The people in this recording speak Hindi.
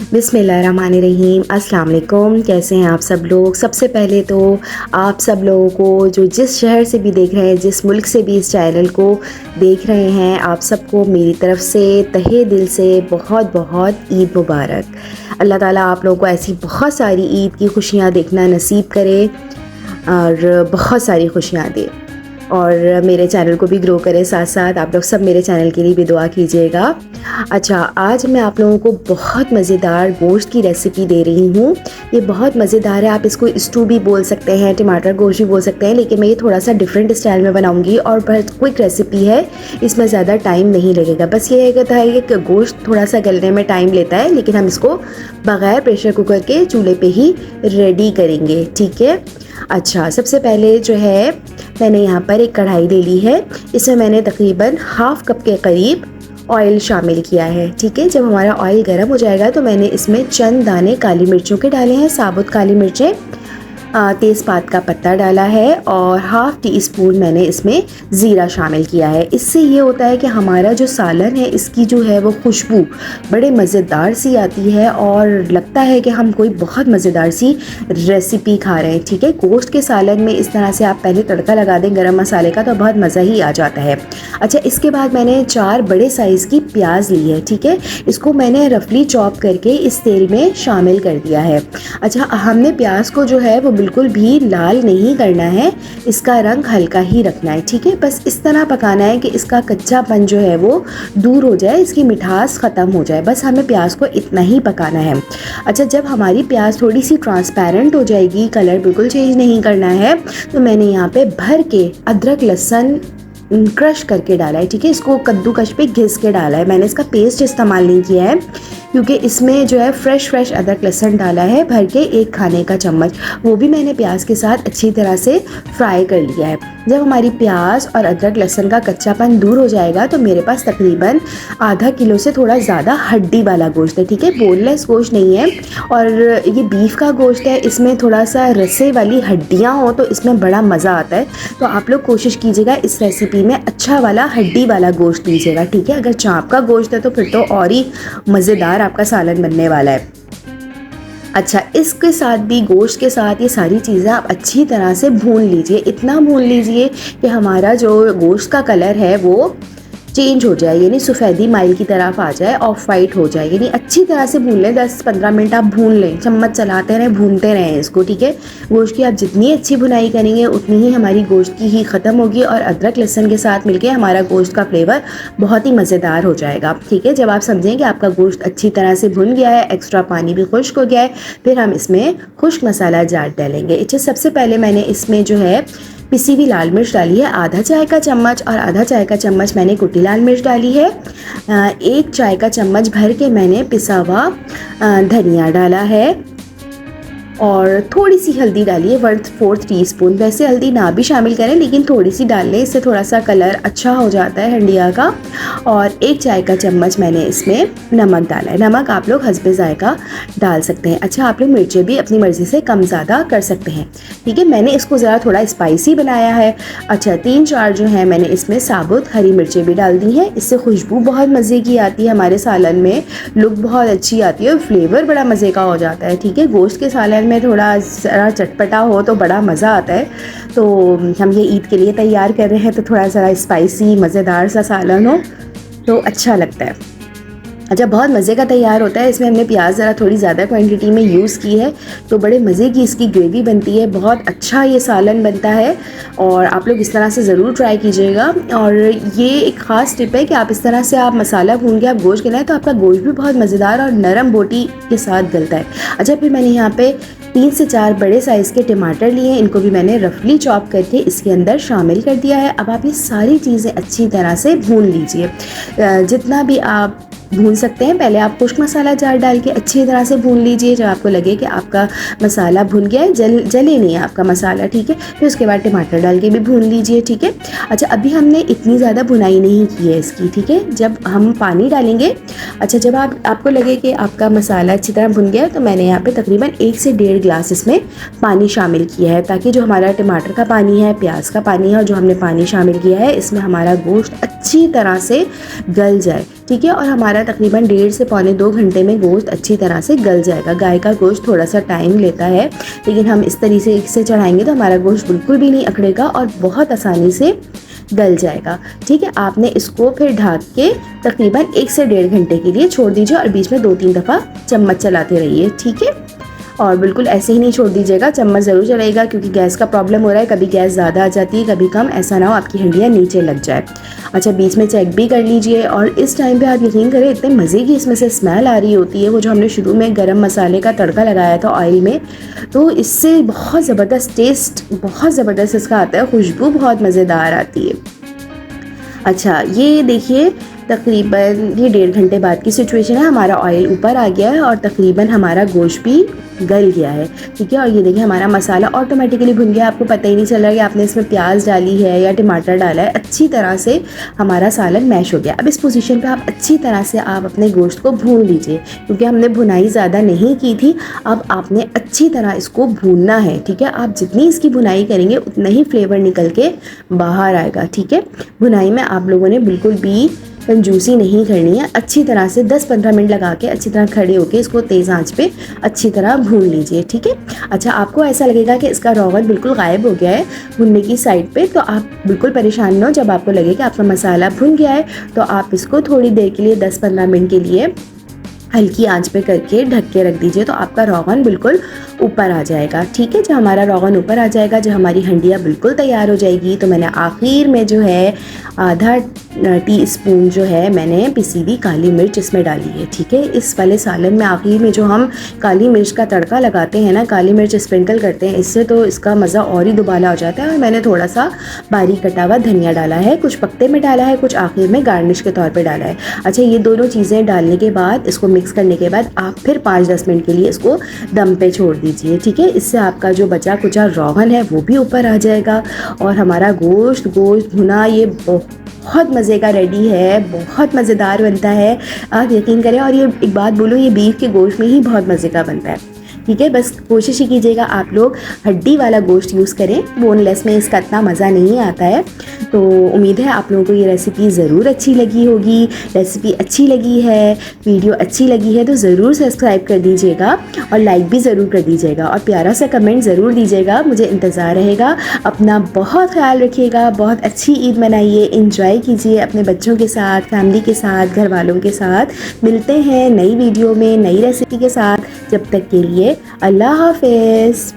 बिस्मिल्लाहिर्रहमानिर्रहीम। अस्सलाम वालेकुम। कैसे हैं आप सब लोग। सबसे पहले तो आप सब लोगों को जो जिस शहर से भी देख रहे हैं, जिस मुल्क से भी इस चैनल को देख रहे हैं, आप सबको मेरी तरफ से तहे दिल से बहुत बहुत ईद मुबारक। अल्लाह ताला आप लोगों को ऐसी बहुत सारी ईद की खुशियाँ देखना नसीब करे और बहुत सारी खुशियाँ दे और मेरे चैनल को भी ग्रो करें। साथ साथ आप लोग सब मेरे चैनल के लिए भी दुआ कीजिएगा। अच्छा, आज मैं आप लोगों को बहुत मज़ेदार गोश्त की रेसिपी दे रही हूँ। ये बहुत मज़ेदार है। आप इसको स्टू भी बोल सकते हैं, टमाटर गोश्त भी बोल सकते हैं, लेकिन मैं ये थोड़ा सा डिफरेंट स्टाइल में बनाऊँगी और बहुत क्विक रेसिपी है। इसमें ज़्यादा टाइम नहीं लगेगा। बस ये है कि गोश्त थोड़ा सा गलने में टाइम लेता है, लेकिन हम इसको बग़ैर प्रेशर कुकर के चूल्हे पे ही रेडी करेंगे। ठीक है। अच्छा, सबसे पहले जो है मैंने यहाँ पर एक कढ़ाई ले ली है। इसमें मैंने तकरीबन हाफ़ कप के करीब ऑयल शामिल किया है। ठीक है। जब हमारा ऑयल गर्म हो जाएगा तो मैंने इसमें चंद दाने काली मिर्चों के डाले हैं, साबुत काली मिर्चें, तेज़पात का पत्ता डाला है और हाफ़ टी स्पून मैंने इसमें ज़ीरा शामिल किया है। इससे ये होता है कि हमारा जो सालन है इसकी जो है वो खुशबू बड़े मज़ेदार सी आती है और लगता है कि हम कोई बहुत मज़ेदार सी रेसिपी खा रहे हैं। ठीक है। गोश्त के सालन में इस तरह से आप पहले तड़का लगा दें गरम मसाले का तो बहुत मज़ा ही आ जाता है। अच्छा, इसके बाद मैंने 4 बड़े साइज़ की प्याज ली है। ठीक है। इसको मैंने रफली चॉप करके इस तेल में शामिल कर दिया है। अच्छा, हमने प्याज को जो है वो बिल्कुल भी लाल नहीं करना है, इसका रंग हल्का ही रखना है। ठीक है। बस इस तरह पकाना है कि इसका कच्चापन जो है वो दूर हो जाए, इसकी मिठास ख़त्म हो जाए। बस हमें प्याज को इतना ही पकाना है। अच्छा, जब हमारी प्याज थोड़ी सी ट्रांसपेरेंट हो जाएगी, कलर बिल्कुल चेंज नहीं करना है, तो मैंने यहाँ पे भर के अदरक लहसुन क्रश करके डाला है। ठीक है। इसको कद्दूकश पे घिस के डाला है। मैंने इसका पेस्ट इस्तेमाल नहीं किया है क्योंकि इसमें जो है फ्रेश अदरक लहसुन डाला है भर के 1 खाने का चम्मच, वो भी मैंने प्याज के साथ अच्छी तरह से फ्राई कर लिया है। जब हमारी प्याज और अदरक लहसुन का कच्चापन दूर हो जाएगा तो मेरे पास तकरीबन आधा किलो से थोड़ा ज़्यादा हड्डी वाला गोश्त है। ठीक है। बोनलेस गोश्त नहीं है और ये बीफ का गोश्त है। इसमें थोड़ा सा रसे वाली हड्डियाँ हो तो इसमें बड़ा मज़ा आता है। तो आप लोग कोशिश कीजिएगा इस रेसिपी में अच्छा वाला हड्डी वाला गोश्त लीजिएगा। ठीक है। अगर चाँप का गोश्त है तो फिर तो और ही मज़ेदार आपका सालन बनने वाला है। अच्छा, इसके साथ भी गोश्त के साथ ये सारी चीज़ें आप अच्छी तरह से भून लीजिए। इतना भून लीजिए कि हमारा जो गोश्त का कलर है वो चेंज हो जाए, यानी सफ़ेदी माइल की तरफ आ जाए, ऑफ वाइट हो जाए, यानी अच्छी तरह से भून लें। 10-15 मिनट आप भून लें, चम्मच चलाते रहें, भूनते रहें इसको। ठीक है। गोश्त की आप जितनी अच्छी भुनाई करेंगे उतनी ही हमारी गोश्त की ही ख़त्म होगी और अदरक लहसुन के साथ मिलके हमारा गोश्त का फ्लेवर बहुत ही मज़ेदार हो जाएगा। ठीक है। जब आप समझें कि आपका गोश्त अच्छी तरह से भुन गया है, एक्स्ट्रा पानी भी खुश्क हो गया है, फिर हम इसमें खुश्क मसाला जार डालेंगे। अच्छा, सबसे पहले मैंने इसमें जो है पिसी हुई लाल मिर्च डाली है आधा चाय का चम्मच और आधा चाय का चम्मच मैंने कुटी लाल मिर्च डाली है। 1 चाय का चम्मच भर के मैंने पिसा हुआ धनिया डाला है और थोड़ी सी हल्दी डालिए 1/4 टीस्पून। वैसे हल्दी ना भी शामिल करें लेकिन थोड़ी सी डाल लें, इससे थोड़ा सा कलर अच्छा हो जाता है हंडिया का। और 1 चाय का चम्मच मैंने इसमें नमक डाला है। नमक आप लोग हस्बे ज़ायका डाल सकते हैं। अच्छा, आप लोग मिर्चें भी अपनी मर्ज़ी से कम ज़्यादा कर सकते हैं। ठीक है। मैंने इसको ज़रा थोड़ा स्पाइसी बनाया है। अच्छा, 3-4 जो है मैंने इसमें साबुत हरी मिर्चें भी डाल दी हैं। इससे खुशबू बहुत मज़े की आती है, हमारे सालन में लुक बहुत अच्छी आती है और फ्लेवर बड़ा मज़े का हो जाता है। ठीक है। गोश्त के सालन में थोड़ा ज़रा चटपटा हो तो बड़ा मज़ा आता है। तो हम ये ईद के लिए तैयार कर रहे हैं तो थोड़ा ज़रा स्पाइसी मज़ेदार सा सालन हो तो अच्छा लगता है। अच्छा, बहुत मज़े का तैयार होता है। इसमें हमने प्याज ज़रा थोड़ी ज़्यादा क्वांटिटी में यूज़ की है तो बड़े मज़े की इसकी ग्रेवी बनती है। बहुत अच्छा ये सालन बनता है और आप लोग इस तरह से ज़रूर ट्राई कीजिएगा। और ये एक ख़ास टिप है कि आप इस तरह से आप मसाला भून के आप गोश्त खिलाएं तो आपका गोश्त भी बहुत मज़ेदार और नरम बोटी के साथ गलता है। अच्छा, फिर मैंने यहाँ पे 3 से 4 बड़े साइज़ के टमाटर लिए हैं। इनको भी मैंने रफली चॉप करके इसके अंदर शामिल कर दिया है। अब आप ये सारी चीज़ें अच्छी तरह से भून लीजिए, जितना भी आप भून सकते हैं। पहले आप खुश्क मसाला जार डाल के अच्छी तरह से भून लीजिए। जब आपको लगे कि आपका मसाला भुन गया है, जले नहीं है आपका मसाला। ठीक है। फिर उसके बाद टमाटर डाल के भी भून लीजिए। ठीक है। अच्छा, अभी हमने इतनी ज़्यादा भुनाई नहीं की है इसकी। ठीक है। जब हम पानी डालेंगे, अच्छा, जब आपको लगे कि आपका मसाला अच्छी तरह भुन गया है तो मैंने यहाँ पे तकरीबन 1 से 1.5 गिलास इसमें पानी शामिल किया है ताकि जो हमारा टमाटर का पानी है, प्याज का पानी है और जो हमने पानी शामिल किया है इसमें हमारा गोश्त अच्छी तरह से गल जाए। ठीक है। और हमारा तकरीबन 1.5 से पौने 2 घंटे में गोश्त अच्छी तरह से गल जाएगा। गाय का गोश्त थोड़ा सा टाइम लेता है, लेकिन हम इस तरीके से चढ़ाएंगे तो हमारा गोश्त बिल्कुल भी नहीं अकड़ेगा और बहुत आसानी से गल जाएगा। ठीक है, आपने इसको फिर ढक के तकरीबन 1 से 1.5 घंटे के लिए छोड़ दीजिए और बीच में 2-3 दफ़ा चम्मच चलाते रहिए। ठीक है, और बिल्कुल ऐसे ही नहीं छोड़ दीजिएगा, चम्मच ज़रूर चलाइएगा क्योंकि गैस का प्रॉब्लम हो रहा है, कभी गैस ज़्यादा आ जाती है कभी कम, ऐसा ना हो आपकी हंडियाँ नीचे लग जाए। अच्छा, बीच में चेक भी कर लीजिए। और इस टाइम पे आप यकीन करें इतने मज़े की इसमें से स्मेल आ रही होती है, वो जो हमने शुरू में गरम मसाले का तड़का लगाया था ऑयल में, तो इससे बहुत ज़बरदस्त टेस्ट, बहुत ज़बरदस्त इसका आता है, खुशबू बहुत मज़ेदार आती है। अच्छा, ये देखिए तकरीबन ये 1.5 घंटे बाद की सिचुएशन है। हमारा ऑयल ऊपर आ गया है और तकरीबन हमारा गोश्त भी गल गया है। ठीक है, और ये देखिए हमारा मसाला ऑटोमेटिकली भुन गया, आपको पता ही नहीं चल रहा कि आपने इसमें प्याज डाली है या टमाटर डाला है। अच्छी तरह से हमारा सालन मैश हो गया। अब इस पोजीशन पे आप अच्छी तरह से आप अपने गोश्त को भून लीजिए, क्योंकि हमने भुनाई ज़्यादा नहीं की थी। अब आपने अच्छी तरह इसको भूनना है। ठीक है, आप जितनी इसकी भुनाई करेंगे उतना ही फ्लेवर निकल के बाहर आएगा। ठीक है, भुनाई में आप लोगों ने बिल्कुल भी कंजूसी नहीं करनी है। अच्छी तरह से 10-15 मिनट लगा के अच्छी तरह खड़े होके इसको तेज़ आंच पे अच्छी तरह भून लीजिए। ठीक है, अच्छा, आपको ऐसा लगेगा कि इसका रौगन बिल्कुल गायब हो गया है भुनने की साइड पे, तो आप बिल्कुल परेशान न हो। जब आपको लगे कि आपका मसाला भुन गया है तो आप इसको थोड़ी देर के लिए 10-15 मिनट के लिए हल्की आंच पे करके ढक के रख दीजिए, तो आपका रोगन बिल्कुल ऊपर आ जाएगा। ठीक है, जब हमारा रोगन ऊपर आ जाएगा, जब हमारी हंडिया बिल्कुल तैयार हो जाएगी, तो मैंने आखिर में जो है आधा टीस्पून जो है मैंने पिसी हुई काली मिर्च इसमें डाली है। ठीक है, इस वाले सालन में आखिर में जो हम काली मिर्च का तड़का लगाते हैं ना, काली मिर्च स्प्रिंकल करते हैं, इससे तो इसका मज़ा और ही दुबाला हो जाता है। और मैंने थोड़ा सा बारीक कटा हुआ धनिया डाला है, कुछ पत्ते में डाला है, कुछ आखिर में गार्निश के तौर पर डाला है। अच्छा, ये दोनों चीज़ें डालने के बाद, इसको मिक्स करने के बाद आप फिर 5-10 मिनट के लिए इसको दम पे छोड़ दीजिए। ठीक है, इससे आपका जो बचा कुचा रोगन है वो भी ऊपर आ जाएगा और हमारा गोश्त भुना ये बहुत मज़े का रेडी है, बहुत मज़ेदार बनता है, आप यकीन करें। और ये एक बात बोलूँ, ये बीफ के गोश्त में ही बहुत मज़े का बनता है। ठीक है, बस कोशिश ही कीजिएगा आप लोग हड्डी वाला गोश्त यूज़ करें, बोनलेस में इसका इतना मज़ा नहीं आता है। तो उम्मीद है आप लोगों को ये रेसिपी ज़रूर अच्छी लगी होगी। रेसिपी अच्छी लगी है, वीडियो अच्छी लगी है तो ज़रूर सब्सक्राइब कर दीजिएगा और लाइक भी ज़रूर कर दीजिएगा और प्यारा सा कमेंट ज़रूर दीजिएगा, मुझे इंतज़ार रहेगा। अपना बहुत ख्याल रखिएगा, बहुत अच्छी ईद मनाइए, इंजॉय कीजिए अपने बच्चों के साथ, फैमिली के साथ, घर वालों के साथ। मिलते हैं नई वीडियो में नई रेसिपी के साथ, जब तक के लिए अल्लाह हाफ़िज़।